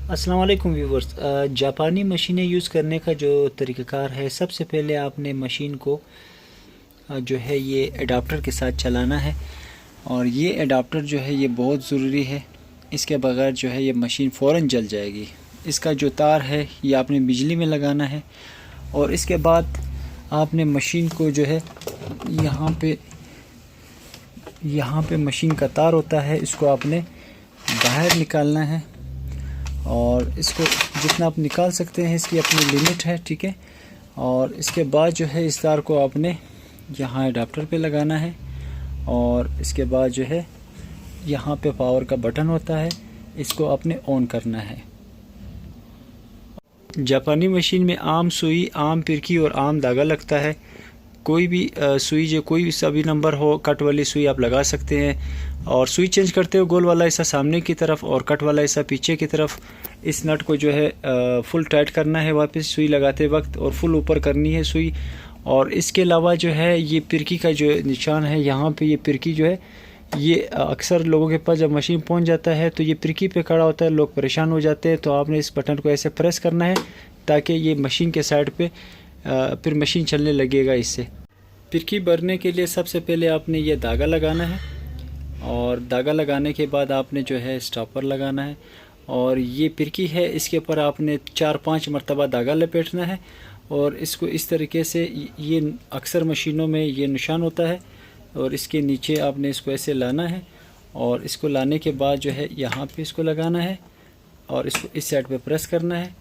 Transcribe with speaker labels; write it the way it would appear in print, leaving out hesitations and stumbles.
Speaker 1: अस्सलाम वालेकुम व्यूवर्स। जापानी मशीनें यूज़ करने का जो तरीक़ाकार है, सबसे पहले आपने मशीन को जो है ये एडाप्टर के साथ चलाना है। और ये एडाप्टर जो है ये बहुत ज़रूरी है, इसके बगैर जो है ये मशीन फ़ौरन जल जाएगी। इसका जो तार है ये आपने बिजली में लगाना है। और इसके बाद आपने मशीन को जो है यहाँ पे मशीन का तार होता है, इसको आपने बाहर निकालना है। और इसको जितना आप निकाल सकते हैं इसकी अपनी लिमिट है, ठीक है। और इसके बाद जो है इस तार को आपने यहाँ एडाप्टर पे लगाना है। और इसके बाद जो है यहाँ पे पावर का बटन होता है, इसको आपने ऑन करना है। जापानी मशीन में आम सुई, आम पिरकी और आम धागा लगता है। कोई भी सुई जो कोई सा भी नंबर हो, कट वाली सुई आप लगा सकते हैं। और सुई चेंज करते हो, गोल वाला हिस्सा सामने की तरफ और कट वाला हिस्सा पीछे की तरफ। इस नट को जो है फुल टाइट करना है वापस सुई लगाते वक्त, और फुल ऊपर करनी है सुई। और इसके अलावा जो है ये पिरकी का जो निशान है, यहाँ पे ये पिरकी जो है ये अक्सर लोगों के पास जब मशीन पहुँच जाता है तो ये पिरकी पे खड़ा होता है, लोग परेशान हो जाते हैं। तो आपने इस बटन को ऐसे प्रेस करना है ताकि ये मशीन के साइड पे फिर मशीन चलने लगेगा। इससे पिरकी भरने के लिए सबसे पहले आपने ये धागा लगाना है। और धागा लगाने के बाद आपने जो है स्टॉपर लगाना है। और ये पिरकी है, इसके ऊपर आपने 4-5 मरतबा धागा लपेटना है। और इसको इस तरीके से, ये अक्सर मशीनों में ये निशान होता है। और इसके नीचे आपने इसको ऐसे लाना है। और इसको लाने के बाद जो है यहाँ पे इसको लगाना है और इसको इस साइड पे प्रेस करना है।